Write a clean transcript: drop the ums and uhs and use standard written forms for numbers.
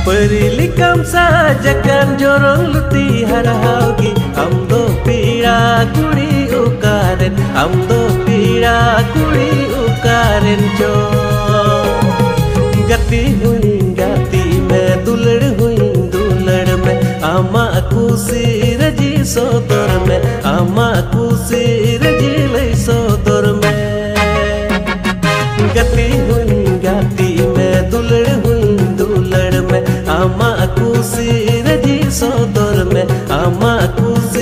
Perilikam sajakan jorong luti harahaugi Amdo pira kuri ukaren Amdo pira kuri ukaren cho Gati huing gati me dulad huing dulad me Ama kusi raji sodor me Ama kusi raji lai sodor me Gati huing gati me dulad huing dulad me Ama kusi raji sodor me Ama kusi